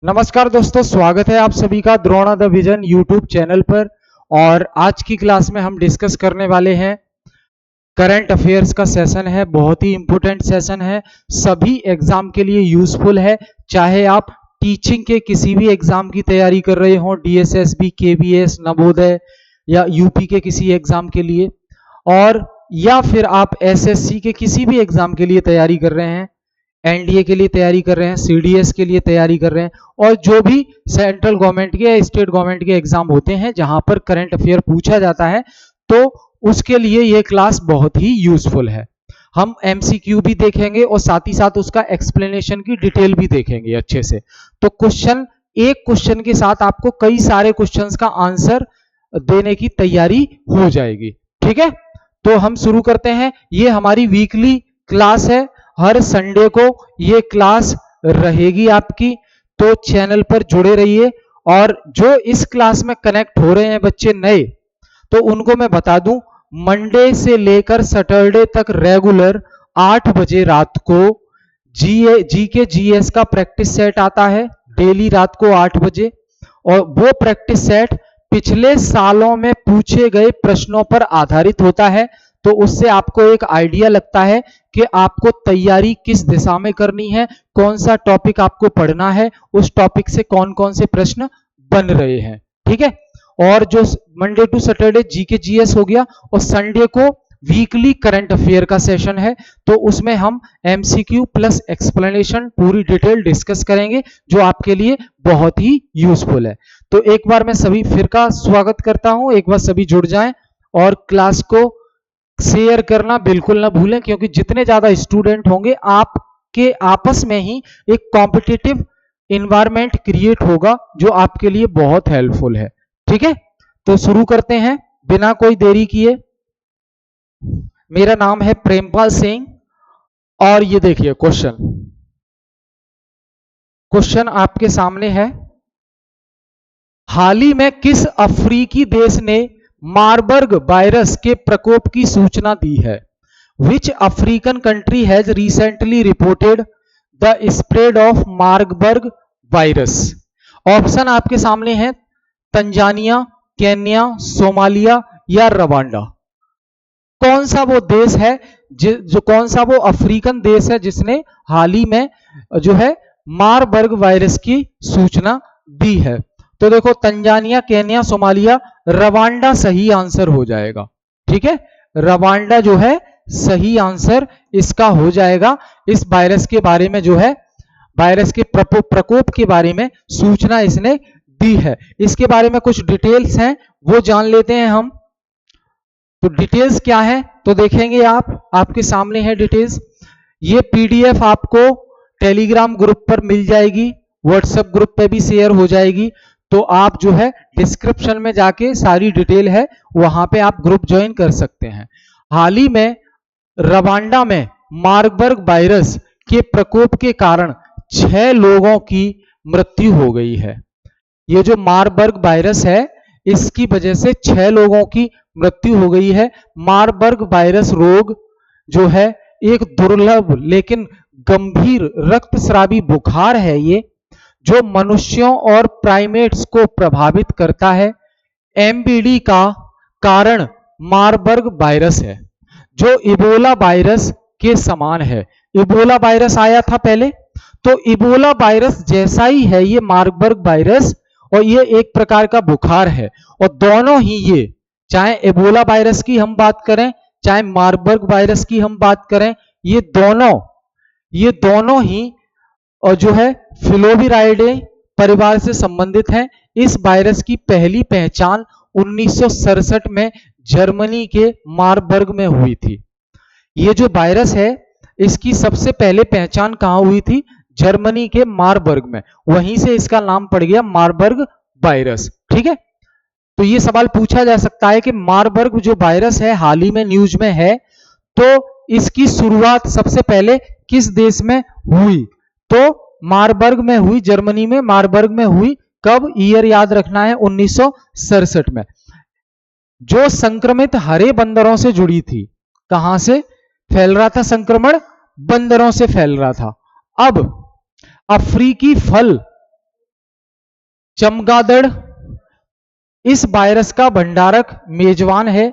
नमस्कार दोस्तों, स्वागत है आप सभी का Drona the vision YouTube channel पर। और आज की क्लास में हम डिस्कस करने वाले हैं करंट अफेयर्स का सेशन है। बहुत ही इंपॉर्टेंट सेशन है, सभी एग्जाम के लिए यूजफुल है। चाहे आप टीचिंग के किसी भी एग्जाम की तैयारी कर रहे हो, डीएसएसबी, केवीएस, नवोदय या यूपी के किसी एग्जाम के लिए, और या फिर आप एसएससी के किसी भी एग्जाम के लिए तैयारी कर रहे हैं, एनडीए के लिए तैयारी कर रहे हैं, सीडीएस के लिए तैयारी कर रहे हैं, और जो भी सेंट्रल गवर्नमेंट के या स्टेट गवर्नमेंट के एग्जाम होते हैं जहां पर करंट अफेयर पूछा जाता है, तो उसके लिए यह क्लास बहुत ही यूजफुल है। हम एमसीक्यू भी देखेंगे और साथ ही साथ उसका एक्सप्लेनेशन की डिटेल भी देखेंगे अच्छे से। तो एक क्वेश्चन के साथ आपको कई सारे क्वेश्चंस का आंसर देने की तैयारी हो जाएगी। ठीक है, तो हम शुरू करते हैं। ये हमारी वीकली क्लास है, हर संडे को ये क्लास रहेगी आपकी, तो चैनल पर जुड़े रहिए। और जो इस क्लास में कनेक्ट हो रहे हैं बच्चे नए, तो उनको मैं बता दूं, मंडे से लेकर सैटरडे तक रेगुलर 8 बजे रात को जीके जीएस का प्रैक्टिस सेट आता है, डेली रात को 8 बजे। और वो प्रैक्टिस सेट पिछले सालों में पूछे गए प्रश्नों पर आधारित होता है, तो उससे आपको एक आइडिया लगता है कि आपको तैयारी किस दिशा में करनी है, कौन सा टॉपिक आपको पढ़ना है, उस टॉपिक से कौन कौन से प्रश्न बन रहे हैं। ठीक है, और जो Monday to Saturday GK GS हो गया, और संडे को वीकली करंट अफेयर का सेशन है, तो उसमें हम एमसीक्यू प्लस एक्सप्लेनेशन पूरी डिटेल डिस्कस करेंगे, जो आपके लिए बहुत ही यूजफुल है। तो एक बार मैं सभी फिर का स्वागत करता हूं, एक बार सभी जुड़ जाएं और क्लास को शेयर करना बिल्कुल ना भूलें, क्योंकि जितने ज्यादा स्टूडेंट होंगे आपके आपस में ही एक कॉम्पिटिटिव इन्वायरमेंट क्रिएट होगा, जो आपके लिए बहुत हेल्पफुल है। ठीक है, तो शुरू करते हैं बिना कोई देरी किए। मेरा नाम है प्रेमपाल सिंह, और ये देखिए क्वेश्चन आपके सामने है। हाल ही में किस अफ्रीकी देश ने मारबर्ग वायरस के प्रकोप की सूचना दी है? Which African country has recently reported the spread of Marburg virus? Option आपके सामने है, तंजानिया, केन्या, सोमालिया या रवांडा। कौन सा वो देश है जो कौन सा वो अफ्रीकन देश है जिसने हाल ही में जो है मारबर्ग वायरस की सूचना दी है? तो देखो, तंजानिया, केन्या, सोमालिया, रवांडा सही आंसर हो जाएगा। ठीक है, रवांडा जो है सही आंसर इसका हो जाएगा। इस वायरस के बारे में जो है, वायरस के प्रकोप के बारे में सूचना इसने दी है। इसके बारे में कुछ डिटेल्स हैं, वो जान लेते हैं हम। तो डिटेल्स क्या है तो देखेंगे आपके सामने है डिटेल्स। ये पीडीएफ आपको टेलीग्राम ग्रुप पर मिल जाएगी, व्हाट्सएप ग्रुप पे भी शेयर हो जाएगी। तो आप जो है डिस्क्रिप्शन में जाके सारी डिटेल है, वहां पे आप ग्रुप ज्वाइन कर सकते हैं। हाल ही में रवांडा में मार्बर्ग वायरस के प्रकोप के कारण 6 लोगों की मृत्यु हो गई है। ये जो मार्बर्ग वायरस है, इसकी वजह से 6 लोगों की मृत्यु हो गई है। मार्बर्ग वायरस रोग जो है एक दुर्लभ लेकिन गंभीर रक्तस्रावी बुखार है, ये जो मनुष्यों और प्राइमेट्स को प्रभावित करता है। एमबीडी का कारण मार्बर्ग वायरस है, जो इबोला वायरस के समान है। इबोला वायरस आया था पहले, तो इबोला वायरस जैसा ही है ये मार्बर्ग वायरस, और ये एक प्रकार का बुखार है। और दोनों ही ये, चाहे इबोला वायरस की हम बात करें, चाहे मार्बर्ग वायरस की हम बात करें, ये दोनों ही और जो है फिलोविराइडे परिवार से संबंधित हैं। इस वायरस की पहली पहचान 1967 में जर्मनी के मार्बर्ग में हुई थी। ये जो वायरस है, इसकी सबसे पहले पहचान कहां हुई थी? जर्मनी के मार्बर्ग में, वहीं से इसका नाम पड़ गया मार्बर्ग वायरस। ठीक है, तो ये सवाल पूछा जा सकता है कि मार्बर्ग जो वायरस है हाल ही में न्यूज में है, तो इसकी शुरुआत सबसे पहले किस देश में हुई? तो मार्बर्ग में हुई, जर्मनी में मार्बर्ग में हुई। कब? ईयर याद रखना है, 1967 में। जो संक्रमित हरे बंदरों से जुड़ी थी। कहां से फैल रहा था संक्रमण? बंदरों से फैल रहा था। अब अफ्रीकी फल चमगादड़ इस वायरस का भंडारक मेजबान है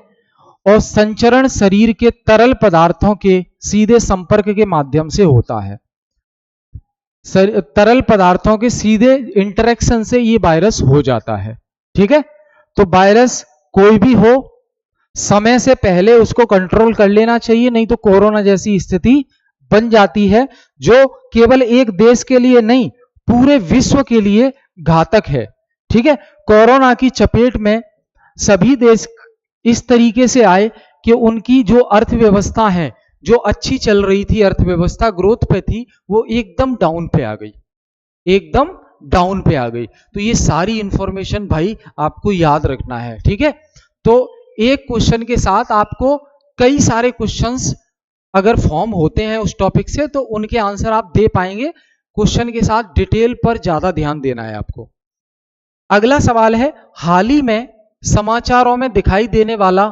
और संचरण शरीर के तरल पदार्थों के सीधे संपर्क के माध्यम से होता है। तरल पदार्थों के सीधे इंटरेक्शन से ये वायरस हो जाता है। ठीक है, तो वायरस कोई भी हो, समय से पहले उसको कंट्रोल कर लेना चाहिए, नहीं तो कोरोना जैसी स्थिति बन जाती है, जो केवल एक देश के लिए नहीं पूरे विश्व के लिए घातक है। ठीक है, कोरोना की चपेट में सभी देश इस तरीके से आए कि उनकी जो अर्थव्यवस्था है, जो अच्छी चल रही थी अर्थव्यवस्था, ग्रोथ पे थी, वो एकदम डाउन पे आ गई, एकदम डाउन पे आ गई। तो ये सारी इंफॉर्मेशन भाई आपको याद रखना है। ठीक है, तो एक क्वेश्चन के साथ आपको कई सारे क्वेश्चंस अगर फॉर्म होते हैं उस टॉपिक से, तो उनके आंसर आप दे पाएंगे। क्वेश्चन के साथ डिटेल पर ज्यादा ध्यान देना है आपको। अगला सवाल है, हाल ही में समाचारों में दिखाई देने वाला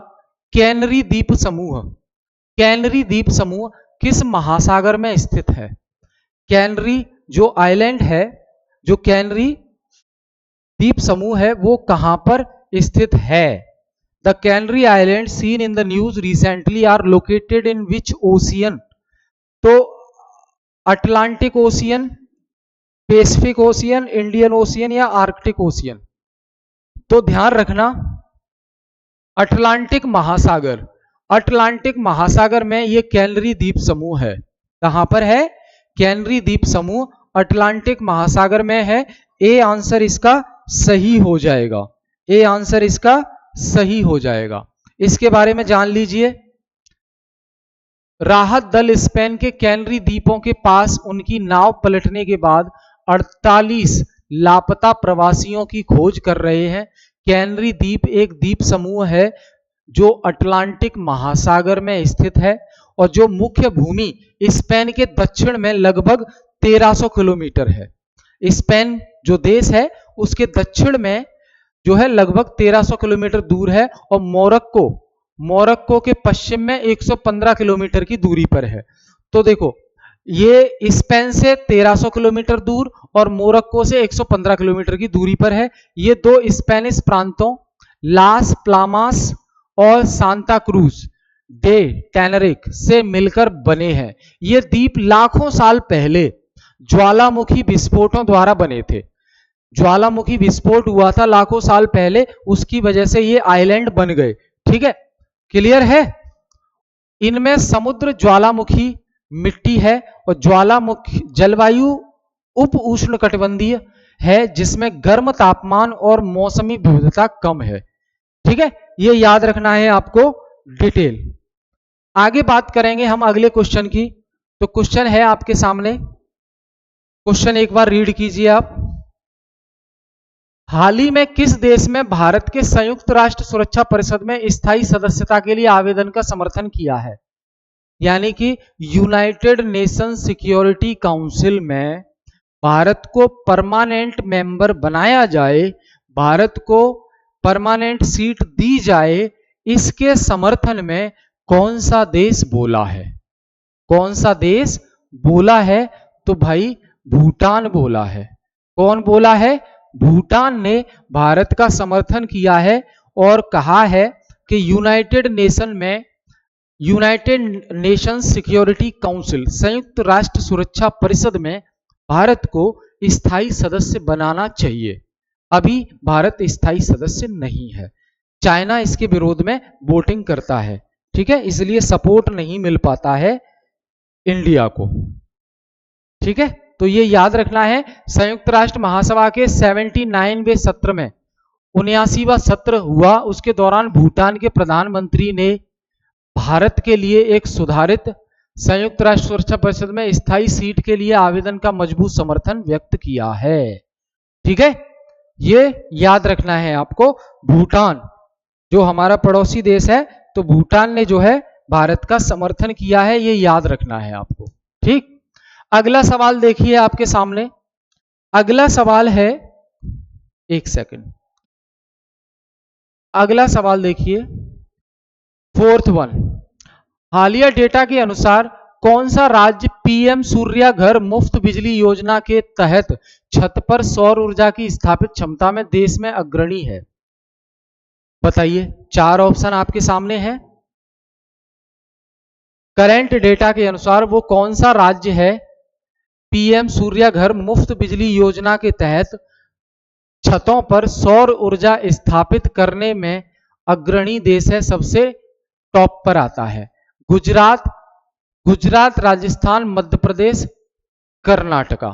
कैनरी द्वीप समूह, कैनरी द्वीप समूह किस महासागर में स्थित है? कैनरी जो आइलैंड है, जो कैनरी द्वीप समूह है, वो कहां पर स्थित है? The Canary Island seen in the news recently are located in which ocean? तो Atlantic Ocean, Pacific Ocean, Indian Ocean या आर्कटिक ओशियन? तो ध्यान रखना, अटलांटिक महासागर, अटलांटिक महासागर में ये कैनरी द्वीप समूह है। कहां पर है? कैनरी द्वीप समूह अटलांटिक महासागर में है। ए आंसर इसका सही हो जाएगा, ए आंसर इसका सही हो जाएगा। इसके बारे में जान लीजिए। राहत दल स्पेन के कैनरी द्वीपों के पास उनकी नाव पलटने के बाद 48 लापता प्रवासियों की खोज कर रहे हैं। कैनरी द्वीप एक द्वीप समूह है जो अटलांटिक महासागर में स्थित है और जो मुख्य भूमि स्पेन के दक्षिण में लगभग 1300 किलोमीटर है। स्पेन जो देश है उसके दक्षिण में जो है लगभग 1300 किलोमीटर दूर है, और मोरक्को, मोरक्को के पश्चिम में 115 किलोमीटर की दूरी पर है। तो देखो, ये स्पेन से 1300 किलोमीटर दूर और मोरक्को से 115 किलोमीटर की दूरी पर है। ये दो स्पेनिश प्रांतों लास प्लामास और सांता क्रूज डे टेनरिक से मिलकर बने हैं। ये द्वीप लाखों साल पहले ज्वालामुखी विस्फोटों द्वारा बने थे। ज्वालामुखी विस्फोट हुआ था लाखों साल पहले, उसकी वजह से ये आइलैंड बन गए। ठीक है, क्लियर है? इनमें समुद्र ज्वालामुखी मिट्टी है और ज्वालामुखी जलवायु उप उष्णकटिबंधीय है, जिसमें गर्म तापमान और मौसमी विविधता कम है। ठीक है, ये याद रखना है आपको डिटेल। आगे बात करेंगे हम अगले क्वेश्चन की। तो क्वेश्चन है आपके सामने, क्वेश्चन एक बार रीड कीजिए आप। हाल ही में किस देश में भारत के संयुक्त राष्ट्र सुरक्षा परिषद में स्थायी सदस्यता के लिए आवेदन का समर्थन किया है? यानी कि यूनाइटेड नेशन सिक्योरिटी काउंसिल में भारत को परमानेंट मेंबर बनाया जाए, भारत को परमानेंट सीट दी जाए, इसके समर्थन में कौन सा देश बोला है? कौन सा देश बोला है? तो भाई भूटान बोला है। कौन बोला है? भूटान ने भारत का समर्थन किया है और कहा है कि यूनाइटेड नेशन में, यूनाइटेड नेशन सिक्योरिटी काउंसिल, संयुक्त राष्ट्र सुरक्षा परिषद में भारत को स्थायी सदस्य बनाना चाहिए। अभी भारत स्थायी सदस्य नहीं है। चाइना इसके विरोध में वोटिंग करता है। ठीक है, इसलिए सपोर्ट नहीं मिल पाता है इंडिया को। ठीक है, तो ये याद रखना है। संयुक्त राष्ट्र महासभा के 79वें सत्र में 79वां सत्र हुआ, उसके दौरान भूटान के प्रधानमंत्री ने भारत के लिए एक सुधारित संयुक्त राष्ट्र सुरक्षा परिषद में स्थायी सीट के लिए आवेदन का मजबूत समर्थन व्यक्त किया है। ठीक है, ये याद रखना है आपको। भूटान जो हमारा पड़ोसी देश है, तो भूटान ने जो है भारत का समर्थन किया है, ये याद रखना है आपको। ठीक, अगला सवाल देखिए आपके सामने। अगला सवाल है, एक सेकंड, अगला सवाल देखिए, फोर्थ वन। हालिया डेटा के अनुसार कौन सा राज्य पीएम सूर्या घर मुफ्त बिजली योजना के तहत छत पर सौर ऊर्जा की स्थापित क्षमता में देश में अग्रणी है? बताइए, 4 ऑप्शन आपके सामने हैं। करंट डेटा के अनुसार वो कौन सा राज्य है पीएम सूर्या घर मुफ्त बिजली योजना के तहत छतों पर सौर ऊर्जा स्थापित करने में अग्रणी देश है, सबसे टॉप पर आता है? गुजरात, राजस्थान, मध्य प्रदेश, कर्नाटका।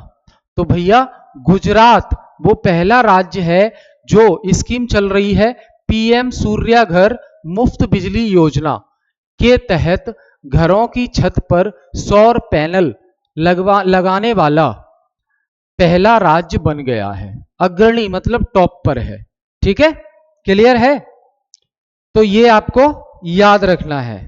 तो भैया गुजरात वो पहला राज्य है जो स्कीम चल रही है पीएम सूर्या घर मुफ्त बिजली योजना के तहत घरों की छत पर सौर पैनल लगाने वाला पहला राज्य बन गया है। अग्रणी मतलब टॉप पर है। ठीक है, क्लियर है? तो ये आपको याद रखना है,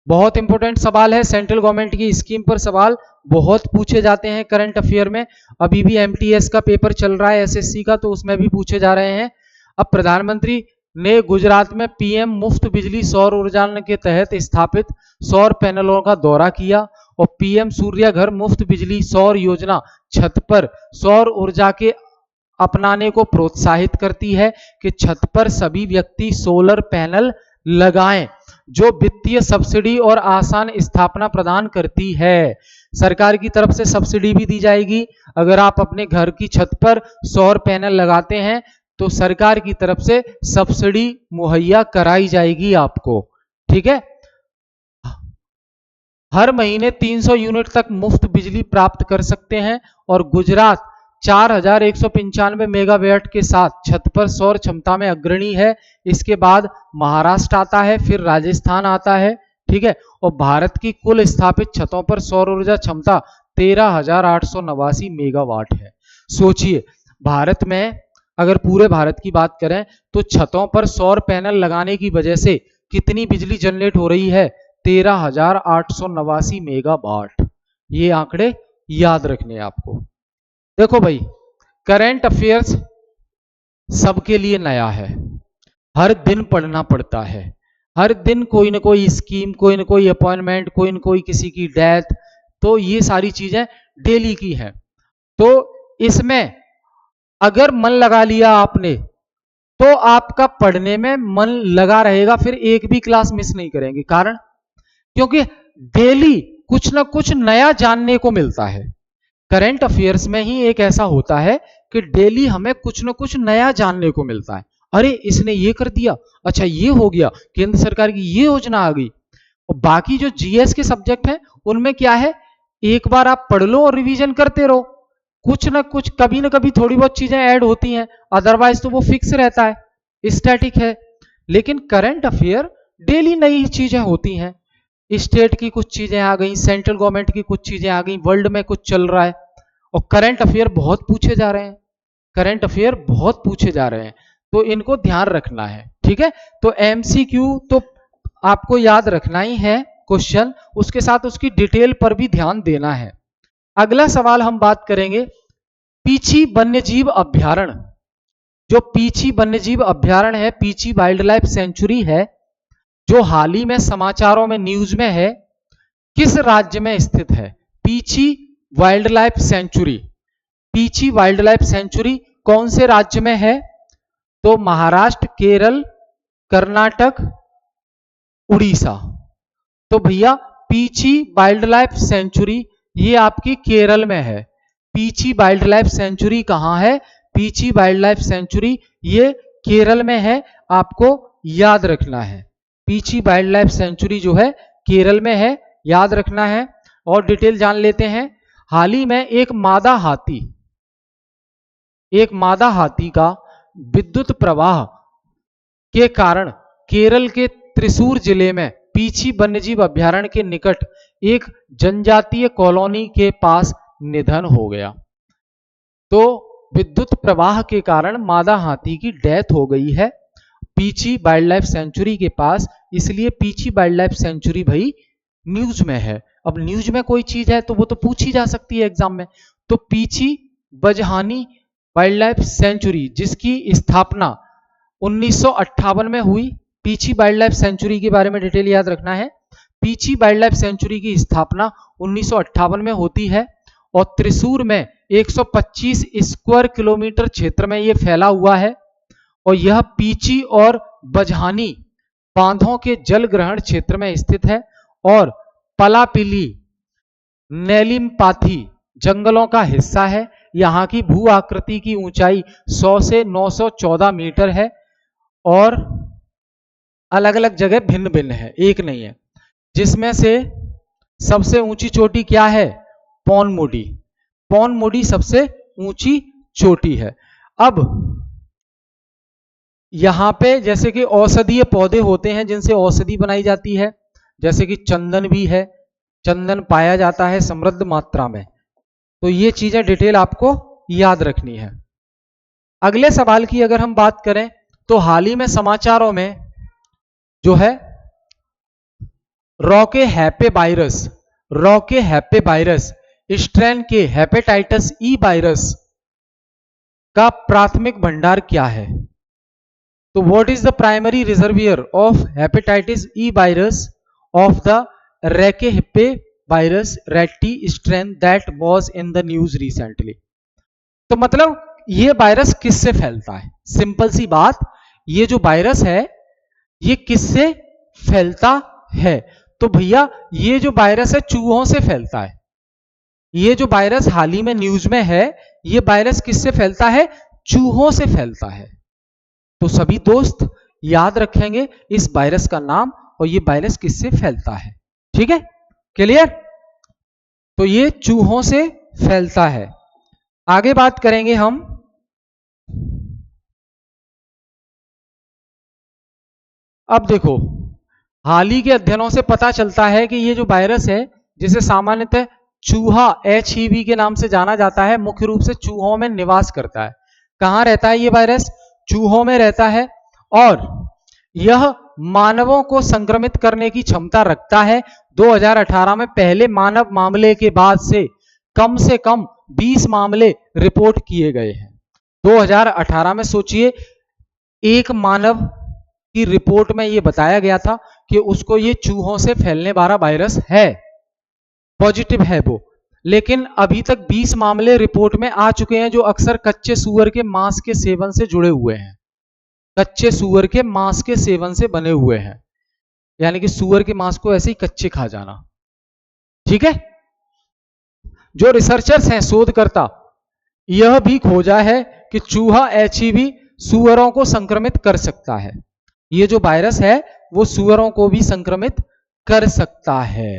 बहुत इंपॉर्टेंट सवाल है। सेंट्रल गवर्नमेंट की स्कीम पर सवाल बहुत पूछे जाते हैं करंट अफेयर में। अभी भी एमटीएस का पेपर चल रहा है एसएससी का, तो उसमें भी पूछे जा रहे हैं। अब प्रधानमंत्री ने गुजरात में पीएम मुफ्त बिजली सौर ऊर्जा के तहत स्थापित सौर पैनलों का दौरा किया और पीएम सूर्या घर मुफ्त बिजली सौर योजना छत पर सौर ऊर्जा के अपनाने को प्रोत्साहित करती है कि छत पर सभी व्यक्ति सोलर पैनल लगाएं, जो वित्तीय सब्सिडी और आसान स्थापना प्रदान करती है। सरकार की तरफ से सब्सिडी भी दी जाएगी। अगर आप अपने घर की छत पर सौर पैनल लगाते हैं तो सरकार की तरफ से सब्सिडी मुहैया कराई जाएगी आपको। ठीक है, हर महीने 300 यूनिट तक मुफ्त बिजली प्राप्त कर सकते हैं और गुजरात 4195 मेगावाट के साथ छत पर सौर क्षमता में अग्रणी है। इसके बाद महाराष्ट्र आता है, फिर राजस्थान आता है। ठीक है, और भारत की कुल स्थापित छतों पर सौर ऊर्जा क्षमता 13,889 मेगावाट है। सोचिए, भारत में अगर पूरे भारत की बात करें तो छतों पर सौर पैनल लगाने की वजह से कितनी बिजली जनरेट हो रही है? 13,889 मेगावाट। ये आंकड़े याद रखने आपको। देखो भाई, करंट अफेयर्स सबके लिए नया है, हर दिन पढ़ना पड़ता है। हर दिन कोई ना कोई स्कीम, कोई ना कोई अपॉइंटमेंट, कोई ना कोई किसी की डेथ, तो ये सारी चीजें डेली की हैं। तो इसमें अगर मन लगा लिया आपने तो आपका पढ़ने में मन लगा रहेगा, फिर एक भी क्लास मिस नहीं करेंगे। कारण क्योंकि डेली कुछ ना कुछ नया जानने को मिलता है। करंट अफेयर्स में ही एक ऐसा होता है कि डेली हमें कुछ ना कुछ नया जानने को मिलता है। अरे इसने ये कर दिया, अच्छा ये हो गया, केंद्र सरकार की ये योजना आ गई। और बाकी जो जीएस के सब्जेक्ट हैं उनमें क्या है, एक बार आप पढ़ लो और रिवीजन करते रहो। कुछ ना कुछ कभी ना कभी थोड़ी बहुत चीजें ऐड होती हैं, अदरवाइज तो वो फिक्स रहता है, स्टैटिक है। लेकिन करंट अफेयर डेली नई चीजें होती हैं। स्टेट की कुछ चीजें आ गई, सेंट्रल गवर्नमेंट की कुछ चीजें आ गई, वर्ल्ड में कुछ चल रहा है, और करंट अफेयर बहुत पूछे जा रहे हैं। करंट अफेयर बहुत पूछे जा रहे हैं, तो इनको ध्यान रखना है। ठीक है, तो एमसीक्यू तो आपको याद रखना ही है क्वेश्चन, उसके साथ उसकी डिटेल पर भी ध्यान देना है। अगला सवाल हम बात करेंगे पीछी वन्यजीव अभ्यारण्य। जो पीछी वन्यजीव अभ्यारण्य है, पीछी वाइल्ड लाइफ सेंचुरी है, जो हाल ही में समाचारों में न्यूज में है, किस राज्य में स्थित है? Peechi wildlife sanctuary, Peechi wildlife sanctuary कौन से राज्य में है? तो महाराष्ट्र, केरल, कर्नाटक, उड़ीसा। तो भैया पीछी वाइल्ड लाइफ सेंचुरी ये आपकी केरल में है। पीछी वाइल्ड लाइफ सेंचुरी कहां है? पीछी वाइल्ड लाइफ सेंचुरी ये केरल में है, आपको याद रखना है। पीछी वाइल्ड लाइफ सेंचुरी जो है केरल में है, याद रखना है। और डिटेल जान लेते हैं। हाल ही में एक मादा हाथी का विद्युत प्रवाह के कारण केरल के त्रिशूर जिले में पीछी वन्यजीव अभ्यारण्य के निकट एक जनजातीय कॉलोनी के पास निधन हो गया। तो विद्युत प्रवाह के कारण मादा हाथी की डेथ हो गई है पीछी वाइल्ड लाइफ सेंचुरी के पास। इसलिए पीछी वाइल्ड लाइफ सेंचुरी भाई न्यूज में है। अब न्यूज में कोई चीज है तो वो तो पूछी जा सकती है एग्जाम में। तो पीछी बजहानी वाइल्ड लाइफ सेंचुरी जिसकी स्थापना 1958 में हुई। पीछी वाइल्ड लाइफ सेंचुरी के बारे में डिटेल याद रखना है। पीची वाइल्ड लाइफ सेंचुरी की स्थापना 1958 में होती है और त्रिशूर में 125 स्क्वायर किलोमीटर क्षेत्र में यह फैला हुआ है और यह पीची और बझानी बांधों के जल ग्रहण क्षेत्र में स्थित है और पलापिली नेलिम्पाथी जंगलों का हिस्सा है। यहाँ की भू आकृति की ऊंचाई 100 से 914 मीटर है और अलग अलग जगह भिन्न भिन्न है, एक नहीं है, जिसमें से सबसे ऊंची चोटी क्या है? पौनमुडी। पौनमुडी सबसे ऊंची चोटी है। अब यहां पे जैसे कि औषधीय पौधे होते हैं जिनसे औषधि बनाई जाती है, जैसे कि चंदन भी है, चंदन पाया जाता है समृद्ध मात्रा में। तो ये चीजें डिटेल आपको याद रखनी है। अगले सवाल की अगर हम बात करें तो हाल ही में समाचारों में जो है रॉके हैप्पे वायरस स्ट्रेन के हेपेटाइटिस ई वायरस का प्राथमिक भंडार क्या है? तो what is the primary reservoir of hepatitis E virus of the rocahepevirus ratti strain that was in the news recently. तो मतलब ये वायरस किससे फैलता है? सिंपल सी बात, ये जो वायरस है ये किससे फैलता है? तो भैया ये जो वायरस है चूहों से फैलता है। ये जो वायरस हाल ही में न्यूज में है ये वायरस किससे फैलता है? चूहों से फैलता है। तो सभी दोस्त याद रखेंगे इस वायरस का नाम और ये वायरस किससे फैलता है। ठीक है, क्लियर? तो ये चूहों से फैलता है। आगे बात करेंगे हम अब देखो हाल ही के अध्ययनों से पता चलता है कि ये जो वायरस है जिसे सामान्यतः चूहा HEV के नाम से जाना जाता है, मुख्य रूप से चूहों में निवास करता है। कहां रहता है ये वायरस? चूहों में रहता है और यह मानवों को संक्रमित करने की क्षमता रखता है। 2018 में पहले मानव मामले के बाद से कम 20 मामले रिपोर्ट किए गए हैं। 2018 में सोचिए एक मानव की रिपोर्ट में यह बताया गया था कि उसको ये चूहों से फैलने वाला वायरस है, पॉजिटिव है वो, लेकिन अभी तक 20 मामले रिपोर्ट में आ चुके हैं जो अक्सर कच्चे सूअर के मांस के सेवन से जुड़े हुए हैं। कच्चे सूअर के मांस के सेवन से बने हुए हैं, यानी कि सूअर के मांस को ऐसे ही कच्चे खा जाना। ठीक है, जो रिसर्चर्स हैं, शोधकर्ता, यह भी खोजा है कि चूहा HEV सूअरों को संक्रमित कर सकता है। ये जो वायरस है वो सूअरों को भी संक्रमित कर सकता है।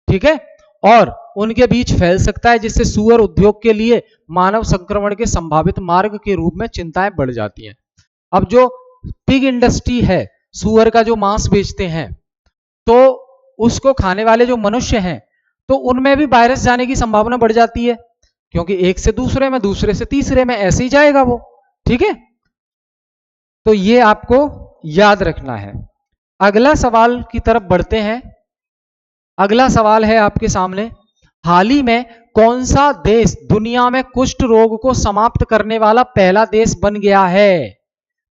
ठीक है, और उनके बीच फैल सकता है, जिससे सूअर उद्योग के लिए मानव संक्रमण के संभावित मार्ग के रूप में चिंताएं बढ़ जाती हैं। अब जो पिग इंडस्ट्री है, सूअर का जो मांस बेचते हैं, तो उसको खाने वाले जो मनुष्य हैं तो उनमें भी वायरस जाने की संभावना बढ़ जाती है, क्योंकि एक से दूसरे में, दूसरे से तीसरे में ऐसे ही जाएगा वो। ठीक है, तो ये आपको याद रखना है। अगला सवाल की तरफ बढ़ते हैं। अगला सवाल है आपके सामने, हाल ही में कौन सा देश दुनिया में कुष्ठ रोग को समाप्त करने वाला पहला देश बन गया है?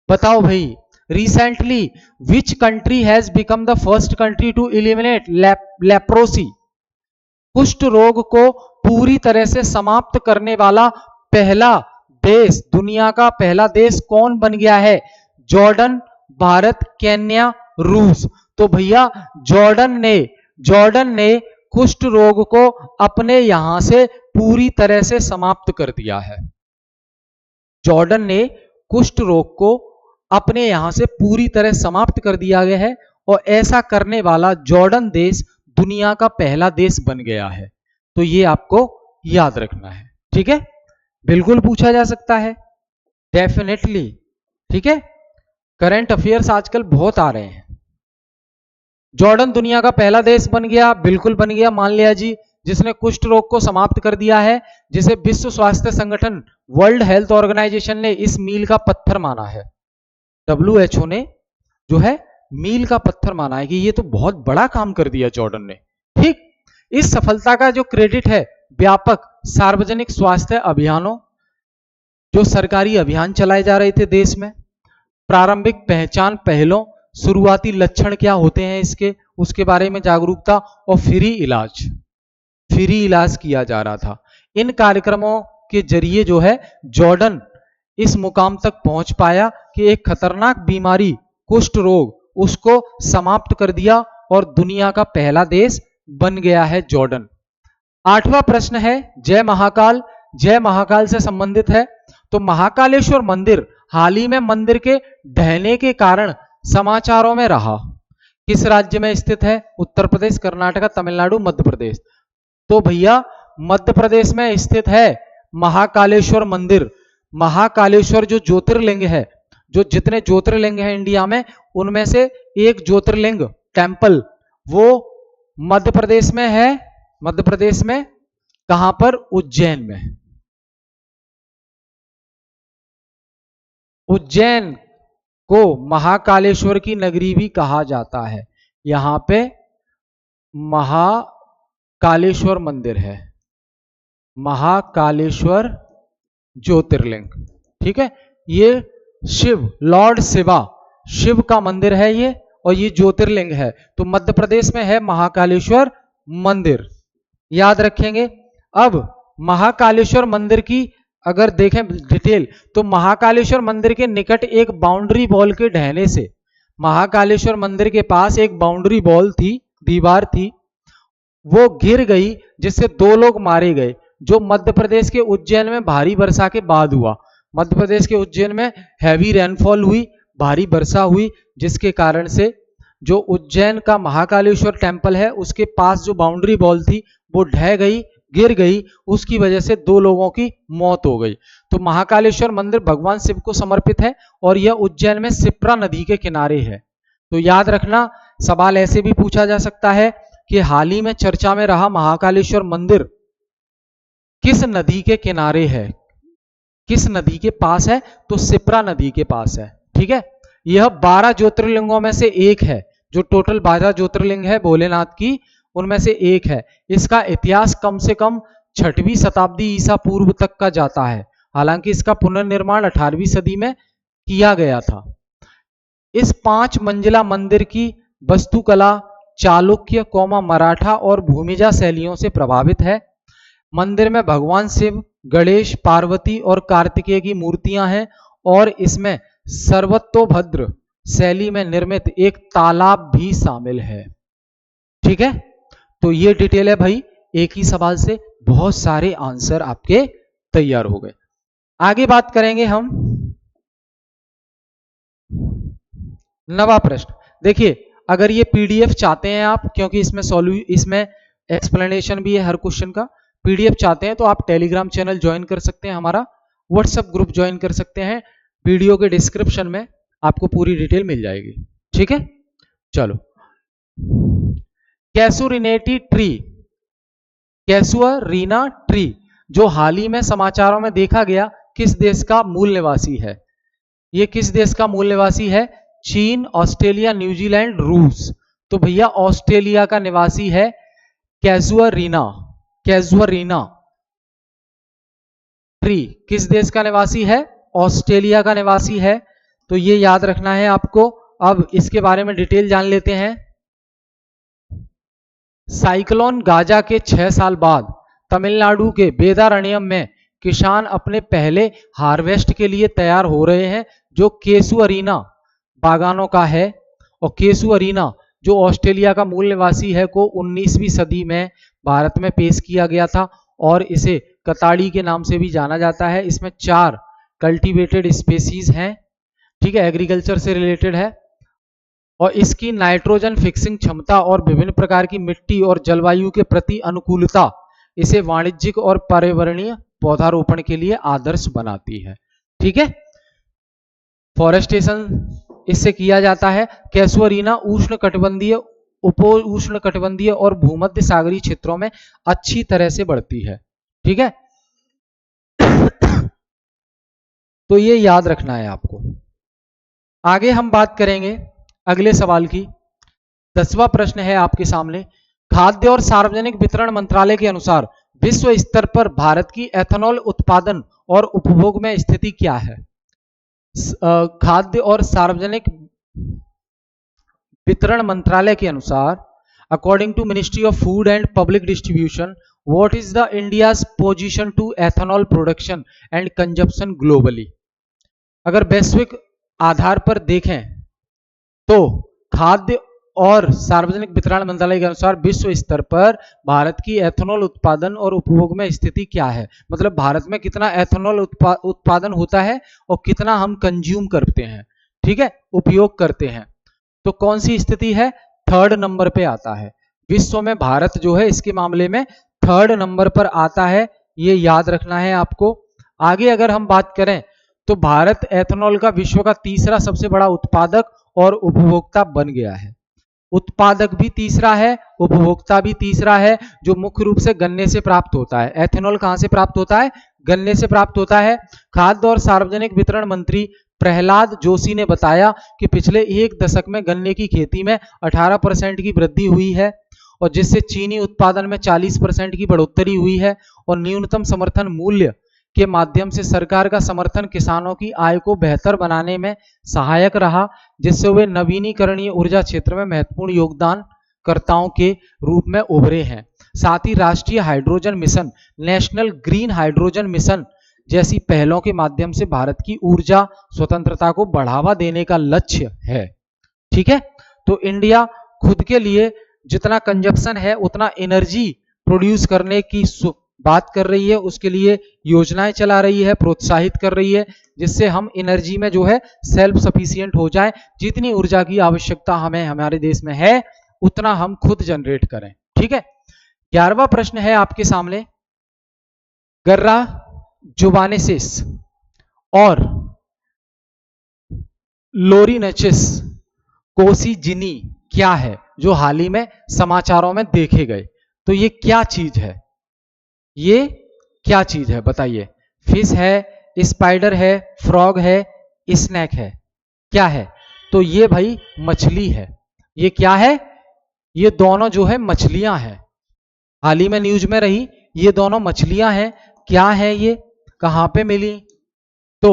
बताओ भाई। Recently which country has become the first country to eliminate leprosy? कुष्ठ रोग को पूरी तरह से समाप्त करने वाला पहला देश, दुनिया का पहला देश कौन बन गया है? जॉर्डन, भारत, केन्या, रूस। तो भैया जॉर्डन ने कुष्ठ रोग को अपने यहां से पूरी तरह से समाप्त कर दिया है। जॉर्डन ने कुष्ठ रोग को अपने यहां से पूरी तरह समाप्त कर दिया गया है और ऐसा करने वाला जॉर्डन देश दुनिया का पहला देश बन गया है। तो ये आपको याद रखना है। ठीक है, बिल्कुल पूछा जा सकता है, डेफिनेटली। ठीक है, करंट अफेयर्स आजकल बहुत आ रहे हैं। जॉर्डन दुनिया का पहला देश बन गया, बिल्कुल बन गया, मान लिया जी, जिसने कुष्ठ रोग को समाप्त कर दिया है, जिसे विश्व स्वास्थ्य संगठन, वर्ल्ड हेल्थ ऑर्गेनाइजेशन ने इस मील का पत्थर माना है। WHO ने जो है मील का पत्थर माना है कि ये तो बहुत बड़ा काम कर दिया जॉर्डन ने। ठीक, इस सफलता का जो क्रेडिट है व्यापक सार्वजनिक स्वास्थ्य अभियानों, जो सरकारी अभियान चलाए जा रहे थे देश में, प्रारंभिक पहचान पहलों, शुरुआती लक्षण क्या होते हैं इसके, उसके बारे में जागरूकता, और फ्री इलाज किया जा रहा था। इन कार्यक्रमों के जरिए जो है जॉर्डन इस मुकाम तक पहुंच पाया कि एक खतरनाक बीमारी कुष्ठ रोग उसको समाप्त कर दिया और दुनिया का पहला देश बन गया है जॉर्डन। 8वां प्रश्न है जय महाकाल। जय महाकाल से संबंधित है। तो महाकालेश्वर मंदिर हाल ही में मंदिर के ढहने के कारण समाचारों में रहा। किस राज्य में स्थित है? उत्तर प्रदेश, कर्नाटक, तमिलनाडु, मध्य प्रदेश। तो भैया मध्य प्रदेश में स्थित है महाकालेश्वर मंदिर। महाकालेश्वर जो ज्योतिर्लिंग है, जो जितने ज्योतिर्लिंग हैं इंडिया में, उनमें से एक ज्योतिर्लिंग टेंपल वो मध्य प्रदेश में है। मध्य प्रदेश में कहां पर? उज्जैन में। उज्जैन को महाकालेश्वर की नगरी भी कहा जाता है। यहां पे महाकालेश्वर मंदिर है, महाकालेश्वर ज्योतिर्लिंग। ठीक है, ये शिव, लॉर्ड शिवा, शिव का मंदिर है ये, और ये ज्योतिर्लिंग है। तो मध्य प्रदेश में है महाकालेश्वर मंदिर, याद रखेंगे। अब महाकालेश्वर मंदिर की अगर देखें डिटेल, तो महाकालेश्वर मंदिर के निकट एक बाउंड्री वॉल के ढहने से, महाकालेश्वर मंदिर के पास एक बाउंड्री वॉल थी, दीवार थी, वो गिर गई जिससे 2 लोग मारे गए, जो मध्य प्रदेश के उज्जैन में भारी वर्षा के बाद हुआ। मध्य प्रदेश के उज्जैन में हैवी रेनफॉल हुई, भारी वर्षा हुई, जिसके कारण से जो उज्जैन का महाकालेश्वर टेंपल है उसके पास जो बाउंड्री वॉल थी वो ढह गई, गिर गई, उसकी वजह से 2 लोगों की मौत हो गई। तो महाकालेश्वर मंदिर भगवान शिव को समर्पित है और यह उज्जैन में शिप्रा नदी के किनारे है। तो याद रखना, सवाल ऐसे भी पूछा जा सकता है कि हाल ही में चर्चा में रहा महाकालेश्वर मंदिर किस नदी के किनारे है, किस नदी के पास है? तो शिप्रा नदी के पास है। ठीक है, यह 12 ज्योतिर्लिंगों में से एक है, जो टोटल 12 ज्योतिर्लिंग है भोलेनाथ की, उनमें से एक है। इसका इतिहास कम से कम 6वीं शताब्दी ईसा पूर्व तक का जाता है, हालांकि इसका पुनर्निर्माण 18वीं सदी में किया गया था। इस 5 मंजिला मंदिर की वास्तुकला चालुक्य, मराठा और भूमिजा शैलियों से प्रभावित है। मंदिर में भगवान शिव, गणेश, पार्वती और कार्तिकेय की मूर्तियां हैं और इसमें सर्वतोभद्र शैली में निर्मित एक तालाब भी शामिल है। ठीक है, तो ये डिटेल है भाई। एक ही सवाल से बहुत सारे आंसर आपके तैयार हो गए। आगे बात करेंगे हम 9वां प्रश्न। देखिए, अगर ये पीडीएफ चाहते हैं आप, क्योंकि इसमें एक्सप्लेनेशन भी है हर क्वेश्चन का, पीडीएफ चाहते हैं तो आप टेलीग्राम चैनल ज्वाइन कर सकते हैं, हमारा व्हाट्सएप ग्रुप ज्वाइन कर सकते हैं। वीडियो के डिस्क्रिप्शन में आपको पूरी डिटेल मिल जाएगी। ठीक है, चलो। कैसुरिनेटी ट्री, कैसुअरीना ट्री जो हाल ही में समाचारों में देखा गया, किस देश का मूल निवासी है? ये किस देश का मूल निवासी है? चीन, ऑस्ट्रेलिया, न्यूजीलैंड, रूस। तो भैया ऑस्ट्रेलिया का निवासी है कैजुअरीना। कैजुअरीना ट्री किस देश का निवासी है? ऑस्ट्रेलिया का निवासी है। तो ये याद रखना है आपको। अब इसके बारे में डिटेल जान लेते हैं। साइक्लोन गाजा के 6 साल बाद तमिलनाडु के वेदारण्यम में किसान अपने पहले हार्वेस्ट के लिए तैयार हो रहे हैं, जो केसुअरीना बागानों का है। और केसुअरीना जो ऑस्ट्रेलिया का मूल निवासी है को 19वीं सदी में भारत में पेश किया गया था और इसे कताड़ी के नाम से भी जाना जाता है। इसमें 4 कल्टीवेटेड स्पेसीज हैं। ठीक है, एग्रीकल्चर से रिलेटेड है और इसकी नाइट्रोजन फिक्सिंग क्षमता और विभिन्न प्रकार की मिट्टी और जलवायु के प्रति अनुकूलता इसे वाणिज्यिक और पर्यावरणीय पौधारोपण के लिए आदर्श बनाती है। ठीक है, फॉरेस्टेशन इससे किया जाता है। कैसुअरीना उष्ण कटिबंधीय, उप उष्ण कटिबंधीय और भूमध्य सागरीय क्षेत्रों में अच्छी तरह से बढ़ती है। ठीक है, तो ये याद रखना है आपको। आगे हम बात करेंगे अगले सवाल की। 10वां प्रश्न है आपके सामने। खाद्य और सार्वजनिक वितरण मंत्रालय के अनुसार विश्व स्तर पर भारत की एथेनॉल उत्पादन और उपभोग में स्थिति क्या है? खाद्य और सार्वजनिक वितरण मंत्रालय के अनुसार according to ministry of food and public distribution what is the India's position to ethanol production and consumption globally. अगर वैश्विक आधार पर देखें तो खाद्य और सार्वजनिक वितरण मंत्रालय के अनुसार विश्व स्तर पर भारत की एथेनॉल उत्पादन और उपभोग में स्थिति क्या है, मतलब भारत में कितना एथेनॉल उत्पादन होता है और कितना हम कंज्यूम करते हैं, ठीक है, उपयोग करते हैं। तो कौन सी स्थिति है, थर्ड नंबर पे आता है। विश्व में भारत जो है इसके मामले में थर्ड नंबर पर आता है, ये याद रखना है आपको। आगे अगर हम बात करें तो भारत एथेनॉल का विश्व का तीसरा सबसे बड़ा उत्पादक और उपभोक्ता बन गया है। उत्पादक भी तीसरा है, उपभोक्ता भी तीसरा है, जो मुख्य रूप से गन्ने से प्राप्त होता है। एथेनॉल कहां से प्राप्त होता है, गन्ने से प्राप्त होता है। खाद्य और सार्वजनिक वितरण मंत्री प्रहलाद जोशी ने बताया कि पिछले एक दशक में गन्ने की खेती में 18% की वृद्धि हुई है और जिससे चीनी उत्पादन में 40% की बढ़ोतरी हुई है और न्यूनतम समर्थन मूल्य के माध्यम से सरकार का समर्थन किसानों की आय को बेहतर बनाने में सहायक रहा, जिससे वे नवीनीकरणीय ऊर्जा क्षेत्र में महत्वपूर्ण योगदानकर्ताओं के रूप में उभरे हैं। साथ ही राष्ट्रीय hydrogen mission, national green hydrogen mission जैसी पहलों के माध्यम से भारत की ऊर्जा स्वतंत्रता को बढ़ावा देने का लक्ष्य है। ठीक है, तो इंडिया खुद के लिए जितना कंजप्शन है उतना एनर्जी प्रोड्यूस करने की बात कर रही है, उसके लिए योजनाएं चला रही है, प्रोत्साहित कर रही है, जिससे हम एनर्जी में जो है सेल्फ सफिशिएंट हो जाए। जितनी ऊर्जा की आवश्यकता हमें हमारे देश में है उतना हम खुद जनरेट करें। ठीक है, 11वां प्रश्न है आपके सामने, गर्रा जुबानेसिस और लोरिनचिस कोसिजिनी क्या है, जो हाल ही में समाचारों में देखे गए। तो ये क्या चीज है, ये क्या चीज है बताइए। फिश है, स्पाइडर है, फ्रॉग है, स्नैक है, क्या है। तो ये भाई मछली है। ये क्या है, ये दोनों जो है मछलियां हैं, हाल ही में न्यूज में रही, ये दोनों मछलियां हैं। क्या है ये, कहां पे मिली। तो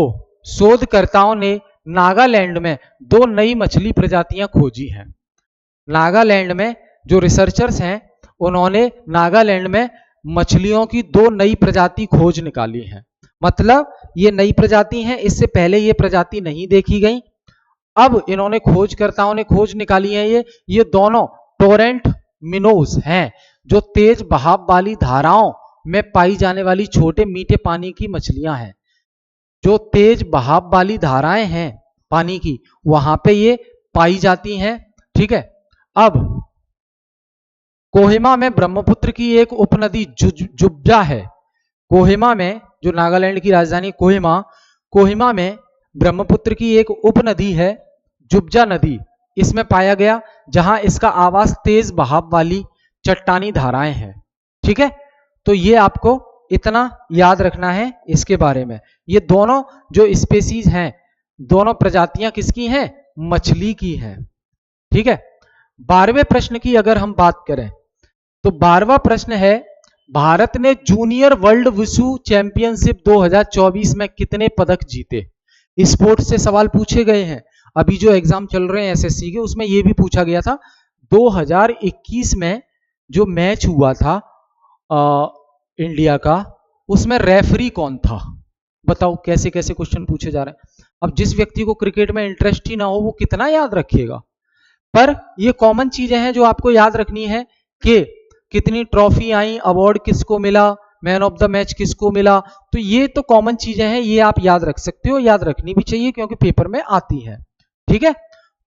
शोधकर्ताओं ने नागालैंड में 2 नई मछली प्रजातियां खोजी हैं। नागालैंड में जो रिसर्चर्स हैं उन्होंने नागालैंड में मछलियों की 2 नई प्रजाति खोज निकाली है। मतलब ये नई प्रजाति हैं, इससे पहले ये प्रजाति नहीं देखी गई। अब इन्होंने खोजकर्ताओं ने खोज निकाली है, ये दोनों टोरेंट मिनोज हैं, जो तेज बहाव वाली धाराओं में पाई जाने वाली छोटे मीठे पानी की मछलियां हैं। जो तेज बहाव वाली धाराएं हैं पानी की, वहां पे ये पाई जाती हैं। ठीक है, अब कोहिमा में ब्रह्मपुत्र की एक उपनदी जुब्जा है। कोहिमा में, जो नागालैंड की राजधानी कोहिमा में ब्रह्मपुत्र की एक उपनदी है जुब्जा नदी, इसमें पाया गया, जहां इसका आवास तेज बहाव वाली चट्टानी धाराएं हैं। ठीक है, तो ये आपको इतना याद रखना है इसके बारे में। ये दोनों जो स्पेसीज हैं, दोनों प्रजातियां किसकी हैं, मछली की हैं। ठीक है, 12वें प्रश्न की अगर हम बात करें तो 12वां प्रश्न है, भारत ने जूनियर वर्ल्ड वुशु चैंपियनशिप 2024 में कितने पदक जीते। स्पोर्ट्स से सवाल पूछे गए हैं। अभी जो एग्जाम चल रहे हैं एसएससी के, उसमें यह भी पूछा गया था 2021 में जो मैच हुआ था इंडिया का, उसमें रेफरी कौन था। बताओ कैसे कैसे क्वेश्चन पूछे जा रहे हैं। अब जिस व्यक्ति को क्रिकेट में इंटरेस्ट ही ना हो वो कितना याद रखेगा, पर ये कॉमन चीजें हैं जो आपको याद रखनी है कि कितनी ट्रॉफी आई, अवार्ड किसको मिला, मैन ऑफ द मैच किसको मिला। तो ये तो कॉमन चीजें हैं, ये आप याद रख सकते हो, याद रखनी भी चाहिए क्योंकि पेपर में आती है। ठीक है,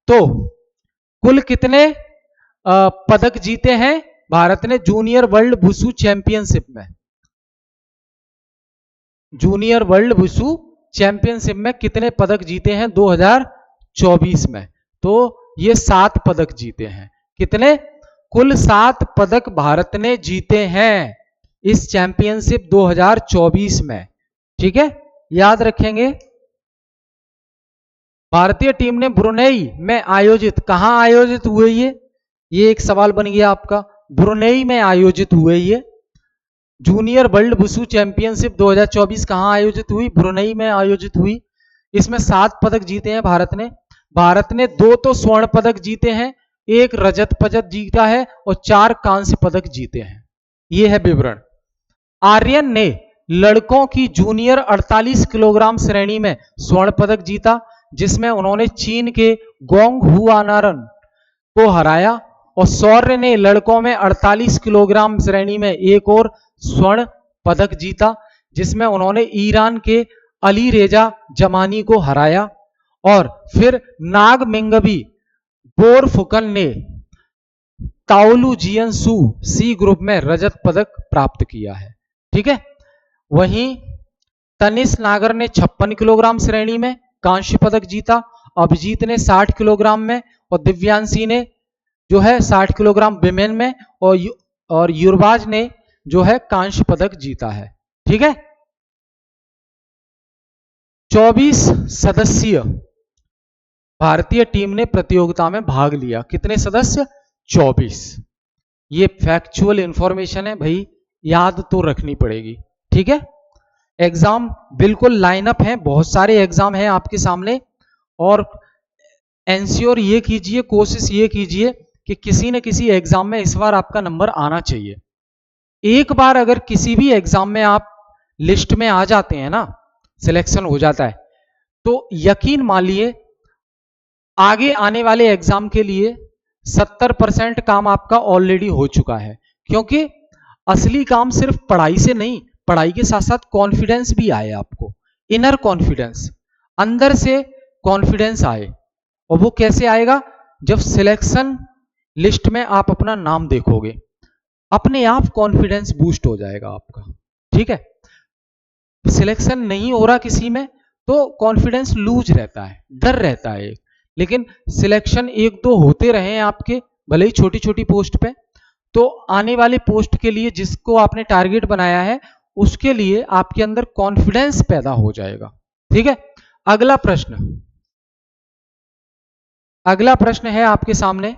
तो कुल कितने पदक जीते हैं भारत ने जूनियर वर्ल्ड वुशु चैंपियनशिप में। जूनियर वर्ल्ड वुशु चैंपियनशिप में कितने पदक जीते हैं 2024 में। तो ये 7 पदक जीते हैं। कितने, कुल 7 पदक भारत ने जीते हैं इस चैंपियनशिप 2024 में। ठीक है, याद रखेंगे। भारतीय टीम ने ब्रुनेई में आयोजित, कहां आयोजित हुए ये एक सवाल बन गया आपका। ब्रुनेई में आयोजित हुए ये जूनियर वर्ल्ड वुशु चैंपियनशिप 2024 कहां आयोजित हुई, ब्रुनेई में आयोजित हुई। इसमें 7 पदक जीते हैं भारत ने। भारत ने 2 तो स्वर्ण पदक जीते हैं, 1 रजत पदक जीता है और 4 कांस्य पदक जीते हैं। यह है विवरण। आर्यन ने लड़कों की जूनियर 48 किलोग्राम श्रेणी में स्वर्ण पदक जीता, जिसमें उन्होंने चीन के गोंग हुआनारन को हराया, और शौर्य ने लड़कों में 48 किलोग्राम श्रेणी में एक और स्वर्ण पदक जीता, जिसमें उन्होंने ईरान के अली रेजा जमानी को हराया, और फिर नाग मिंगबी बोरफुकन ने ताओलू जियनसू सी ग्रुप में रजत पदक प्राप्त किया है। ठीक है। वहीं तनिष नागर ने 56 किलोग्राम श्रेणी में कांस्य पदक जीता, अभिजीत ने 60 किलोग्राम में, और दिव्यांशी ने जो है 60 किलोग्राम विमेन में, और युरबाज ने जो है कांस्य पदक जीता है। ठीक है। 24 सदस्यीय भारतीय टीम ने प्रतियोगिता में भाग लिया। कितने सदस्य? 24। ये फैक्चुअल इंफॉर्मेशन है भाई, याद तो रखनी पड़ेगी। ठीक है। एग्जाम बिल्कुल लाइनअप है, बहुत सारे एग्जाम हैं आपके सामने, और एंश्योर ये कीजिए, कोशिश ये कीजिए कि किसी न किसी एग्जाम में इस बार आपका नंबर आना चाहिए। एक बार अगर किसी भी एग्जाम में आप लिस्ट में आ जाते हैं ना, सिलेक्शन हो जाता है, तो यकीन मानिए आगे आने वाले एग्जाम के लिए 70% काम आपका ऑलरेडी हो चुका है। क्योंकि असली काम सिर्फ पढ़ाई से नहीं, पढ़ाई के साथ साथ कॉन्फिडेंस भी आए आपको, इनर कॉन्फिडेंस, अंदर से कॉन्फिडेंस आए। और वो कैसे आएगा? जब सिलेक्शन लिस्ट में आप अपना नाम देखोगे, अपने आप कॉन्फिडेंस बूस्ट हो जाएगा आपका। ठीक है। सिलेक्शन नहीं हो रहा किसी में तो कॉन्फिडेंस लूज रहता है, डर रहता है, लेकिन सिलेक्शन 1-2 होते रहे आपके, भले ही छोटी छोटी पोस्ट पे, तो आने वाले पोस्ट के लिए जिसको आपने टारगेट बनाया है उसके लिए आपके अंदर कॉन्फिडेंस पैदा हो जाएगा। ठीक है। अगला प्रश्न है आपके सामने,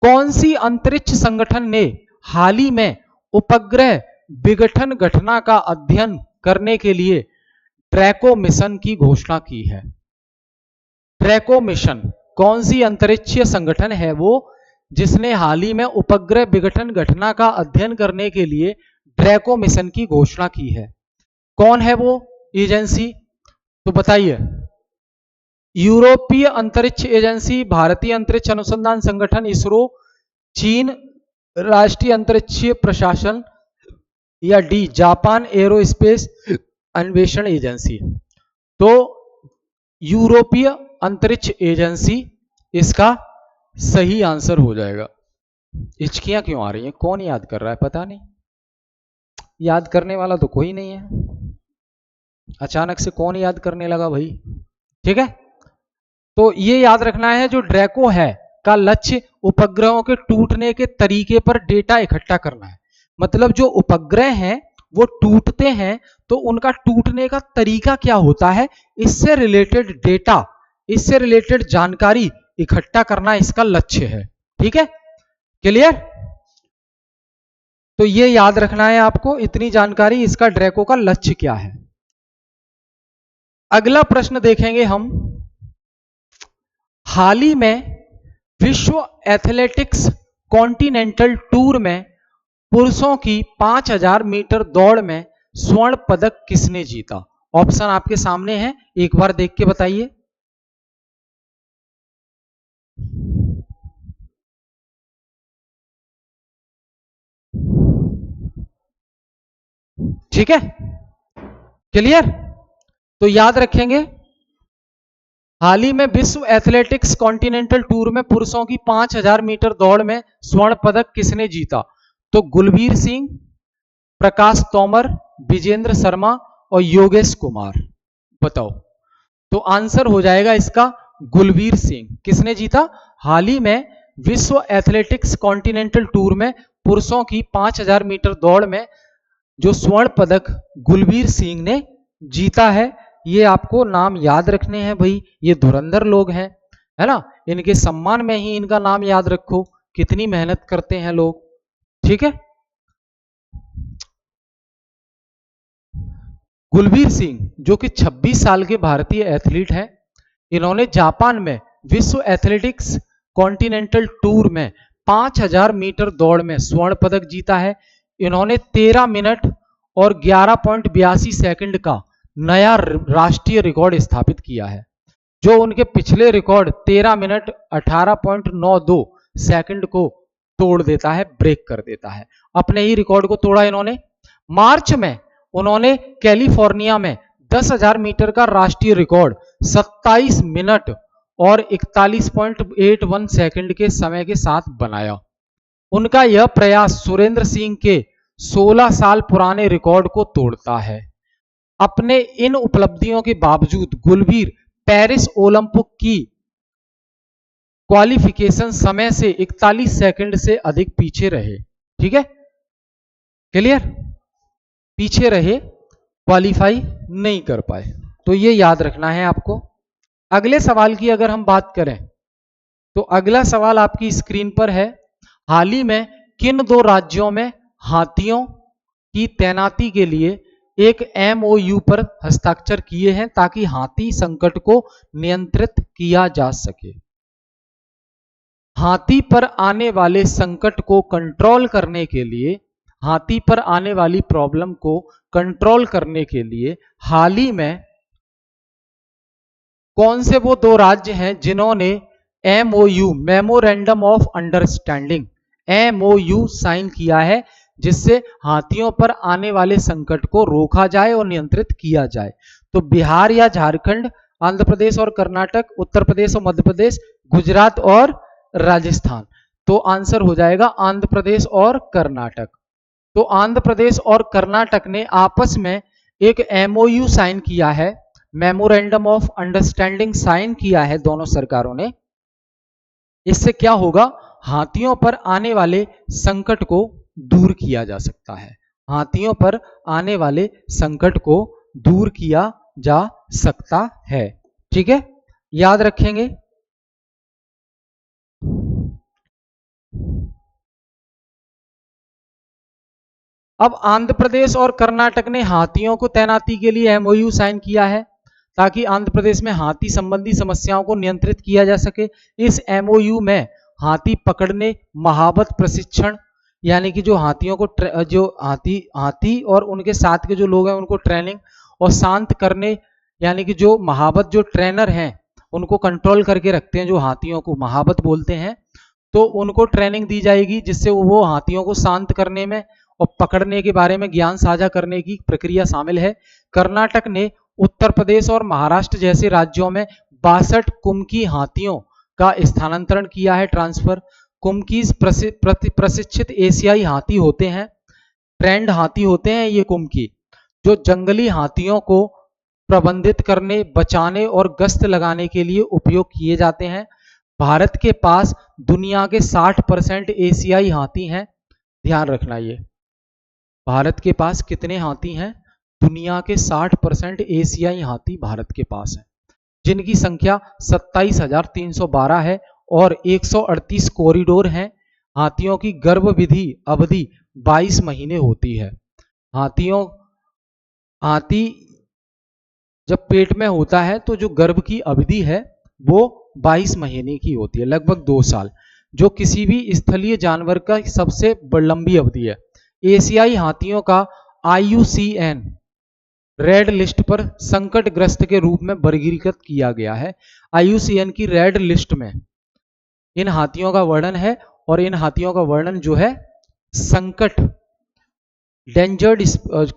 कौन सी अंतरिक्ष संगठन ने हाल ही में उपग्रह विघटन घटना का अध्ययन करने के लिए ड्रैको मिशन की घोषणा की है? ड्रैको मिशन कौन सी अंतरिक्षीय संगठन है वो जिसने हाल ही में उपग्रह विघटन घटना का अध्ययन करने के लिए ड्रैको मिशन की घोषणा की है? कौन है वो एजेंसी? तो बताइए। यूरोपीय अंतरिक्ष एजेंसी, भारतीय अंतरिक्ष अनुसंधान संगठन इसरो, चीन राष्ट्रीय अंतरिक्षीय प्रशासन, या डी जापान एरोस्पेस अन्वेषण एजेंसी? तो यूरोपीय अंतरिक्ष एजेंसी इसका सही आंसर हो जाएगा। हिचकियां क्यों आ रही हैं? कौन याद कर रहा है? पता नहीं, याद करने वाला तो कोई नहीं है। अचानक से कौन याद करने लगा भाई? ठीक है। तो ये याद रखना है, जो ड्रैको है का लक्ष्य उपग्रहों के टूटने के तरीके पर डेटा इकट्ठा करना है। मतलब जो उपग्रह हैं वो टूटते हैं तो उनका टूटने का तरीका क्या होता है, इससे रिलेटेड डेटा, इससे रिलेटेड जानकारी इकट्ठा करना इसका लक्ष्य है। ठीक है। क्लियर? तो ये याद रखना है आपको, इतनी जानकारी, इसका ड्रैको का लक्ष्य क्या है। अगला प्रश्न देखेंगे हम, हाल ही में विश्व एथलेटिक्स कॉन्टिनेंटल टूर में पुरुषों की 5000 मीटर दौड़ में स्वर्ण पदक किसने जीता? ऑप्शन आपके सामने है, एक बार देख के बताइए। ठीक है। क्लियर? तो याद रखेंगे, हाल ही में विश्व एथलेटिक्स कॉन्टिनेंटल टूर में पुरुषों की 5000 मीटर दौड़ में स्वर्ण पदक किसने जीता? तो गुलबीर सिंह, प्रकाश तोमर, विजेंद्र शर्मा और योगेश कुमार। बताओ। तो आंसर हो जाएगा इसका गुलबीर सिंह। किसने जीता? हाल ही में विश्व एथलेटिक्स कॉन्टिनेंटल टूर में पुरुषों की 5000 मीटर दौड़ में जो स्वर्ण पदक गुलबीर सिंह ने जीता है। ये आपको नाम याद रखने हैं भाई, ये धुरंधर लोग हैं, है ना। इनके सम्मान में ही इनका नाम याद रखो, कितनी मेहनत करते हैं लोग। ठीक है। गुलबीर सिंह जो कि 26 साल के भारतीय एथलीट हैं, इन्होंने जापान में विश्व एथलेटिक्स कॉन्टिनेंटल टूर में 5000 मीटर दौड़ में स्वर्ण पदक जीता है। इन्होंने 13 मिनट और 11.82 सेकंड का नया राष्ट्रीय रिकॉर्ड स्थापित किया है, जो उनके पिछले रिकॉर्ड 13 मिनट 18.92 सेकंड को तोड़ देता है, ब्रेक कर देता है। अपने ही रिकॉर्ड को तोड़ा इन्होंने। मार्च में उन्होंने कैलिफोर्निया में 10,000 मीटर का राष्ट्रीय रिकॉर्ड 27 मिनट और 41.81 सेकंड के समय के साथ बनाया। उनका यह प्रयास सुरेंद्र सिंह के 16 साल पुराने रिकॉर्ड को तोड़ता है। अपने इन उपलब्धियों के बावजूद गुलवीर पेरिस ओलंपिक की क्वालिफिकेशन समय से 41 सेकंड से अधिक पीछे रहे। ठीक है, क्लियर? पीछे रहे, क्वालिफाई नहीं कर पाए, तो ये याद रखना है आपको। अगले सवाल की अगर हम बात करें तो अगला सवाल आपकी स्क्रीन पर है। हाल ही में किन दो राज्यों में हाथियों की तैनाती के लिए एक एमओयू पर हस्ताक्षर किए हैं ताकि हाथी संकट को नियंत्रित किया जा सके? हाथी पर आने वाले संकट को कंट्रोल करने के लिए, हाथी पर आने वाली प्रॉब्लम को कंट्रोल करने के लिए हाल ही में कौन से वो दो राज्य हैं जिन्होंने MOU, memorandum of understanding, MOU sign किया है, जिससे हाथियों पर आने वाले संकट को रोका जाए और नियंत्रित किया जाए? तो बिहार या झारखंड, आंध्र प्रदेश और कर्नाटक, उत्तर प्रदेश और मध्य प्रदेश, गुजरात और राजस्थान। तो आंसर हो जाएगा आंध्र प्रदेश और कर्नाटक। तो आंध्र प्रदेश और कर्नाटक ने आपस में एक एमओयू साइन किया है, मेमोरेंडम ऑफ अंडरस्टैंडिंग साइन किया है दोनों सरकारों ने। इससे क्या होगा? हाथियों पर आने वाले संकट को दूर किया जा सकता है। हाथियों पर आने वाले संकट को दूर किया जा सकता है। ठीक है, याद रखेंगे। अब आंध्र प्रदेश और कर्नाटक ने हाथियों को तैनाती के लिए एमओयू साइन किया है ताकि आंध्र प्रदेश में हाथी संबंधी समस्याओं को नियंत्रित किया जा सके। इस एमओयू में हाथी पकड़ने, महावत प्रशिक्षण, यानी कि जो हाथियों को जो हाथी और उनके साथ के जो लोग हैं उनको ट्रेनिंग, और शांत करने, यानी कि जो महावत जो ट्रेनर हैं उनको कंट्रोल करके रखते हैं, जो हाथियों को महावत बोलते हैं, तो उनको ट्रेनिंग दी जाएगी जिससे वो हाथियों को शांत करने में और पकड़ने के बारे में ज्ञान साझा करने की प्रक्रिया शामिल है। कर्नाटक ने उत्तर प्रदेश और महाराष्ट्र जैसे राज्यों में 62 कुमकी हाथियों का स्थानांतरण किया है, ट्रांसफर। कुमकीज प्रशिक्षित एशियाई हाथी होते हैं, ट्रेंड हाथी होते हैं ये कुमकी, जो जंगली हाथियों को प्रबंधित करने, बचाने और गश्त लगाने के लिए उपयोग किए जाते हैं। भारत के पास दुनिया के 60% एशियाई हाथी हैं। ध्यान रखना, ये भारत के पास कितने हाथी हैं? दुनिया के 60% एशियाई हाथी भारत के पास है, जिनकी संख्या 27,312 है और 138 कॉरिडोर हैं। हाथियों की गर्भविधि अवधि 22 महीने होती है। हाथी जब पेट में होता है तो जो गर्भ की अवधि है वो 22 महीने की होती है, लगभग 2 साल, जो किसी भी स्थलीय जानवर का सबसे लंबी अवधि है। एशियाई हाथियों का IUCN रेड लिस्ट पर संकटग्रस्त के रूप में वर्गीकृत किया गया है। IUCN की रेड लिस्ट में इन हाथियों का वर्णन है, और इन हाथियों का वर्णन जो है संकट, डेंजर्ड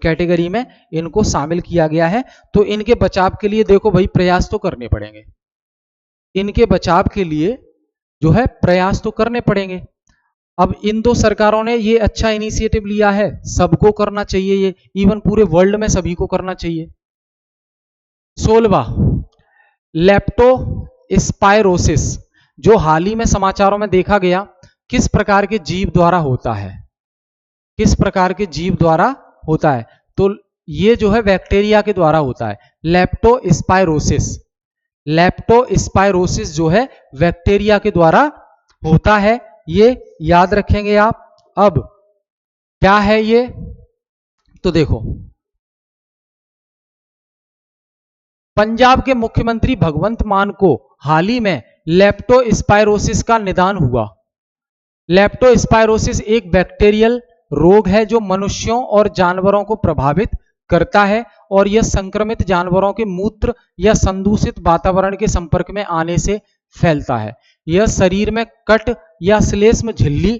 कैटेगरी में इनको शामिल किया गया है। तो इनके बचाव के लिए देखो भाई प्रयास तो करने पड़ेंगे, इनके बचाव के लिए जो है प्रयास तो करने पड़ेंगे। अब इन दो सरकारों ने ये अच्छा इनिशिएटिव लिया है, सबको करना चाहिए, ये इवन पूरे वर्ल्ड में सभी को करना चाहिए। 16वां, लेप्टोस्पाइरोसिस, जो हाल ही में समाचारों में देखा गया, किस प्रकार के जीव द्वारा होता है? किस प्रकार के जीव द्वारा होता है? तो ये जो है बैक्टीरिया के द्वारा होता है। लेप्टोस्पाइरोसिस, लेप्टोस्पाइरोसिस जो है बैक्टीरिया के द्वारा होता है, ये याद रखेंगे आप। अब क्या है ये? तो देखो, पंजाब के मुख्यमंत्री भगवंत मान को हाल ही में लेप्टोस्पाइरोसिस का निदान हुआ। लेप्टोस्पाइरोसिस एक बैक्टीरियल रोग है जो मनुष्यों और जानवरों को प्रभावित करता है और यह संक्रमित जानवरों के मूत्र या संदूषित वातावरण के संपर्क में आने से फैलता है। यह शरीर में कट या श्लेष्म झिल्ली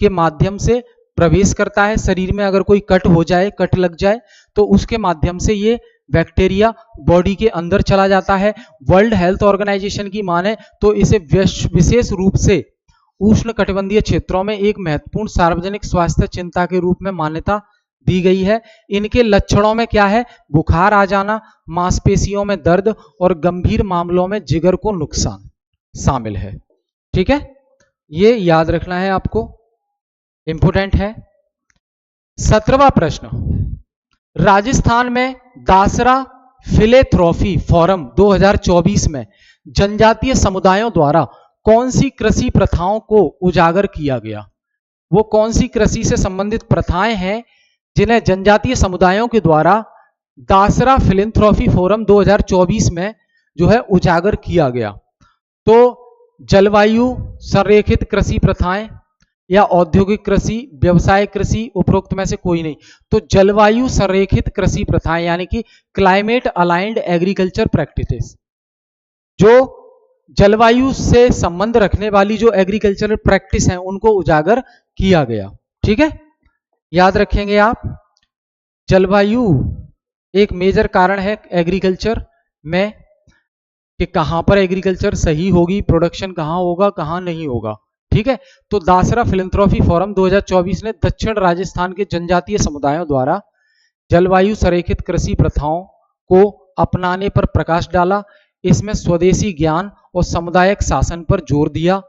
के माध्यम से प्रवेश करता है। शरीर में अगर कोई कट हो जाए, कट लग जाए, तो उसके माध्यम से ये बैक्टीरिया बॉडी के अंदर चला जाता है। वर्ल्ड हेल्थ ऑर्गेनाइजेशन की माने तो इसे विशेष रूप से उष्णकटिबंधीय क्षेत्रों में एक महत्वपूर्ण सार्वजनिक स्वास्थ्य चिंता के रूप में मान्यता दी गई है। इनके लक्षणों में क्या है? बुखार आ जाना, मांसपेशियों में दर्द और गंभीर मामलों में जिगर को नुकसान शामिल है। ठीक है, ये याद रखना है आपको, इंपोर्टेंट है। 17वां प्रश्न, राजस्थान में दासरा फिलेंथ्रोपी फोरम 2024 में जनजातीय समुदायों द्वारा कौन सी कृषि प्रथाओं को उजागर किया गया? वो कौन सी कृषि से संबंधित प्रथाएं हैं जिन्हें जनजातीय समुदायों के द्वारा दासरा फिलेंथ्रोपी फोरम 2024 में जो है उजागर किया गया? तो जलवायु संरेखित कृषि प्रथाएं या औद्योगिक कृषि, व्यवसाय कृषि, उपरोक्त में से कोई नहीं। तो जलवायु संरेखित कृषि प्रथाएं यानी कि क्लाइमेट अलाइंड एग्रीकल्चर प्रैक्टिसेस, जो जलवायु से संबंध रखने वाली जो एग्रीकल्चरल प्रैक्टिस है उनको उजागर किया गया। ठीक है, याद रखेंगे आप। जलवायु एक मेजर कारण है एग्रीकल्चर में कि कहां पर एग्रीकल्चर सही होगी, प्रोडक्शन कहां होगा, कहां नहीं होगा। ठीक है, तो दासरा फिलेंथ्रोपी फोरम 2024 ने दक्षिण राजस्थान के जनजातीय समुदायों द्वारा जलवायु संरेखित कृषि प्रथाओं को अपनाने पर प्रकाश डाला। इसमें स्वदेशी ज्ञान और सामुदायिक शासन पर जोर दिया,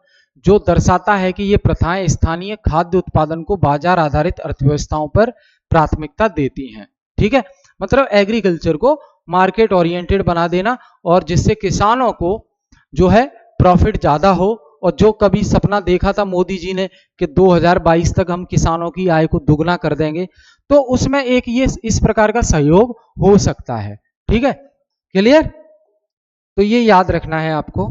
जो दर्शाता है कि ये प्रथाएं स्थानीय खाद्य उत्पादन को बाजार आधारित अर्थव्यवस्थाओं पर प्राथमिकता देती हैं। ठीक है, मतलब एग्रीकल्चर को मार्केट ओरिएंटेड बना देना और जिससे किसानों को जो है प्रॉफिट ज्यादा हो। और जो कभी सपना देखा था मोदी जी ने कि 2022 तक हम किसानों की आय को दुगना कर देंगे, तो उसमें एक ये इस प्रकार का सहयोग हो सकता है। ठीक है, क्लियर? तो ये याद रखना है आपको।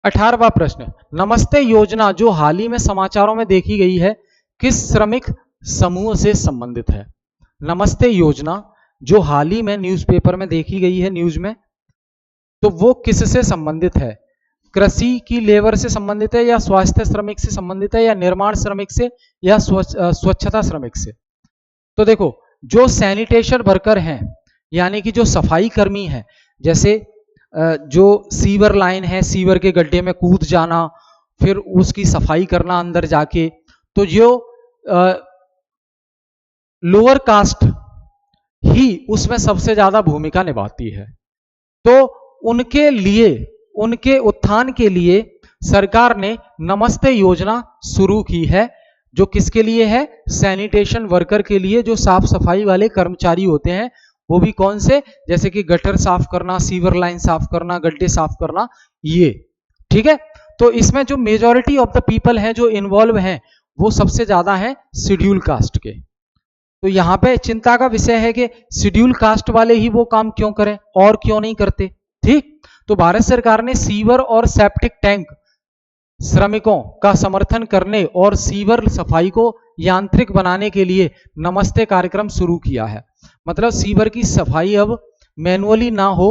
18वां प्रश्न, नमस्ते योजना जो हाल ही में समाचारों में देखी गई है किस श्रमिक समूह से संबंधित है? नमस्ते योजना जो हाल ही में न्यूज़पेपर में देखी गई है, न्यूज में, तो वो किससे संबंधित है? कृषि की लेबर से संबंधित है या स्वास्थ्य श्रमिक से संबंधित है या निर्माण श्रमिक से या स्वच्छता श्रमिक से? तो देखो, जो सैनिटेशन वर्कर हैं यानी कि जो सफाई कर्मी हैं, जैसे जो सीवर लाइन है, सीवर के गड्ढे में कूद जाना, फिर उसकी सफाई करना अंदर जाके, तो जो लोअर कास्ट ही उसमें सबसे ज्यादा भूमिका निभाती है। तो उनके लिए, उनके उत्थान के लिए सरकार ने नमस्ते योजना शुरू की है, जो किसके लिए है? सैनिटेशन वर्कर के लिए, जो साफ सफाई वाले कर्मचारी होते हैं, वो भी कौन से? जैसे कि गटर साफ करना, सीवर लाइन साफ करना, गड्ढे साफ करना, ये। ठीक है, तो इसमें जो मेजॉरिटी ऑफ द पीपल हैं जो इन्वॉल्व हैं वो सबसे ज्यादा है शेड्यूल कास्ट के। तो यहां पे चिंता का विषय है कि शेड्यूल कास्ट वाले ही वो काम क्यों करें और क्यों नहीं करते। ठीक, तो भारत सरकार ने सीवर और सेप्टिक टैंक श्रमिकों का समर्थन करने और सीवर सफाई को यांत्रिक बनाने के लिए नमस्ते कार्यक्रम शुरू किया है। मतलब सीवर की सफाई अब मैनुअली ना हो,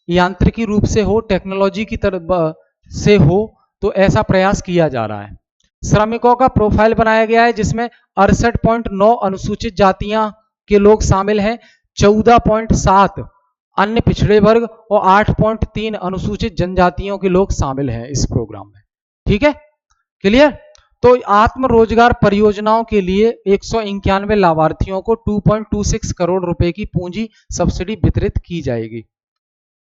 यांत्रिकी रूप से हो, टेक्नोलॉजी की तरफ से हो, तो ऐसा प्रयास किया जा रहा है। श्रमिकों का प्रोफाइल बनाया गया है जिसमें 68.9 अनुसूचित जातियां के लोग शामिल हैं, 14.7 अन्य पिछड़े वर्ग और 8.3 अनुसूचित जनजातियों के लोग शामिल हैं इस प्रोग्राम में। ठीक है, क्लियर? तो आत्म रोजगार परियोजनाओं के लिए 191 लाभार्थियों को 2.26 करोड़ रुपए की पूंजी सब्सिडी वितरित की जाएगी।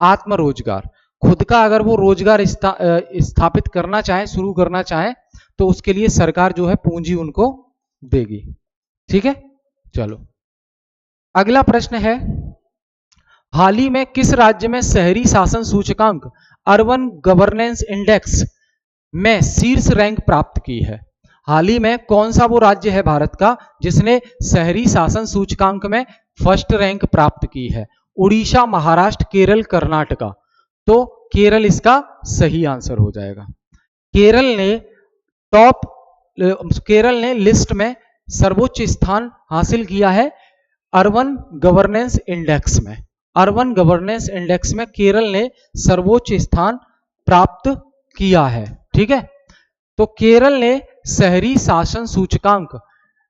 आत्म रोजगार, खुद का अगर वो रोजगार स्थापित करना चाहे, शुरू करना चाहे, तो उसके लिए सरकार जो है पूंजी उनको देगी। ठीक है, चलो अगला प्रश्न है, हाल ही में किस राज्य में शहरी शासन सूचकांक अर्बन गवर्नेंस इंडेक्स में शीर्ष रैंक प्राप्त की है? हाल ही में कौन सा वो राज्य है भारत का जिसने शहरी शासन सूचकांक में फर्स्ट रैंक प्राप्त की है? उड़ीसा, महाराष्ट्र, केरल, कर्नाटका। तो केरल इसका सही आंसर हो जाएगा। टॉप केरल ने लिस्ट में सर्वोच्च स्थान हासिल किया है अर्बन गवर्नेंस इंडेक्स में। अर्बन गवर्नेंस इंडेक्स में केरल ने सर्वोच्च स्थान प्राप्त किया है। ठीक है, तो केरल ने शहरी शासन सूचकांक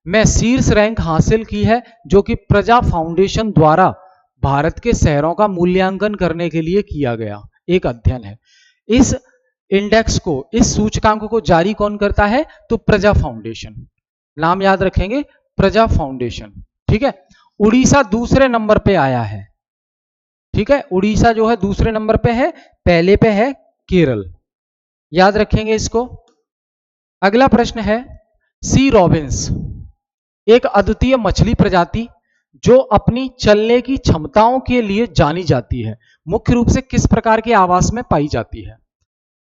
में शीर्ष रैंक हासिल की है, जो कि प्रजा फाउंडेशन द्वारा भारत के शहरों का मूल्यांकन करने के लिए किया गया एक अध्ययन है। इस इंडेक्स को, इस सूचकांक को जारी कौन करता है? तो प्रजा फाउंडेशन। नाम याद रखेंगे, प्रजा फाउंडेशन। ठीक है, उड़ीसा दूसरे नंबर पे आया है। ठीक है, उड़ीसा जो है दूसरे नंबर पे है, पहले पे है केरल। याद रखेंगे इसको। अगला प्रश्न है, सी रॉबिन्स एक अद्वितीय मछली प्रजाति जो अपनी चलने की क्षमताओं के लिए जानी जाती है, मुख्य रूप से किस प्रकार के आवास में पाई जाती है?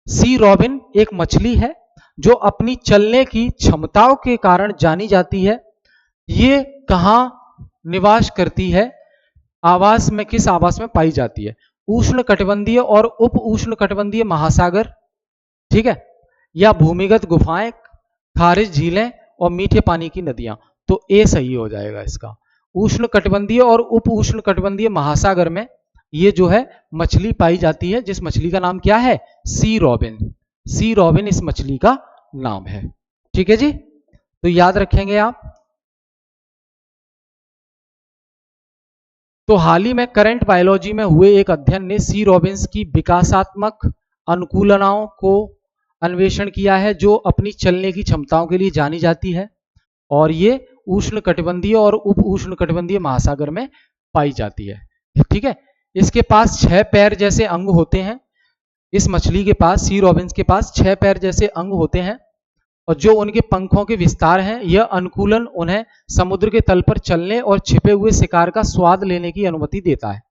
सी रॉबिन एक मछली है जो अपनी चलने की क्षमताओं के कारण जानी जाती है। ये कहां निवास करती है? आवास में, किस आवास में पाई जाती है? उष्ण कटिबंधीय और उप उष्ण कटिबंधीय महासागर, ठीक है, या भूमिगत गुफाएं, खारिज झीलें और मीठे पानी की नदियां। तो ए सही हो जाएगा इसका। उष्ण कटिबंधीय और उप उष्ण कटिबंधीय महासागर में ये जो है मछली पाई जाती है, जिस मछली का नाम क्या है? सी रॉबिन। सी रॉबिन इस मछली का नाम है। ठीक है जी, तो याद रखेंगे आप। तो हाल ही में करंट बायोलॉजी में हुए एक अध्ययन ने सी रॉबिन्स की विकासात्मक अनुकूलनाओं को अन्वेषण किया है, जो अपनी चलने की क्षमताओं के लिए जानी जाती है, और ये उष्ण कटिबंधीय और उप उष्ण कटिबंधीय महासागर में पाई जाती है। ठीक है, इसके पास 6 पैर जैसे अंग होते हैं। इस मछली के पास, सी रॉबिन्स के पास 6 पैर जैसे अंग होते हैं, और जो उनके पंखों के विस्तार हैं, यह अनुकूलन उन्हें समुद्र के तल पर चलने और छिपे हुए शिकार का स्वाद लेने की अनुमति देता है।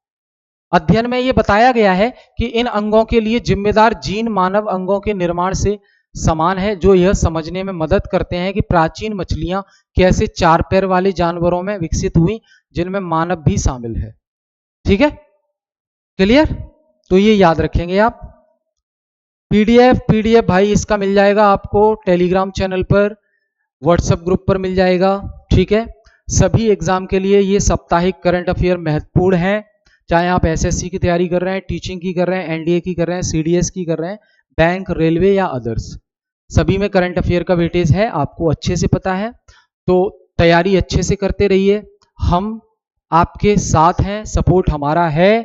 अध्ययन में यह बताया गया है कि इन अंगों के लिए जिम्मेदार जीन मानव अंगों के निर्माण से समान है, जो यह समझने में मदद करते हैं कि प्राचीन मछलियां कैसे 4 पैर वाले जानवरों में विकसित हुई, जिनमें मानव भी शामिल है। ठीक है, क्लियर? तो ये याद रखेंगे आप। पीडीएफ भाई इसका मिल जाएगा आपको टेलीग्राम चैनल पर, व्हाट्सएप ग्रुप पर मिल जाएगा। ठीक है, सभी एग्जाम के लिए ये साप्ताहिक करंट अफेयर महत्वपूर्ण है, चाहे आप एसएससी की तैयारी कर रहे हैं, टीचिंग की कर रहे हैं, एनडीए की कर रहे हैं, सीडीएस की कर रहे हैं, बैंक, रेलवे या अदर्स, सभी में करंट अफेयर का वेटेज है, आपको अच्छे से पता है। तो तैयारी अच्छे से करते रहिए, हम आपके साथ हैं, सपोर्ट हमारा है।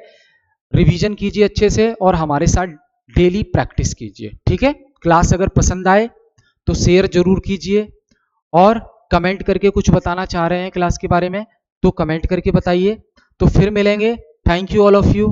रिवीजन कीजिए अच्छे से और हमारे साथ डेली प्रैक्टिस कीजिए। ठीक है, क्लास अगर पसंद आए तो शेयर जरूर कीजिए, और कमेंट करके कुछ बताना चाह रहे हैं क्लास के बारे में तो कमेंट करके बताइए। तो फिर मिलेंगे। Thank you all of you.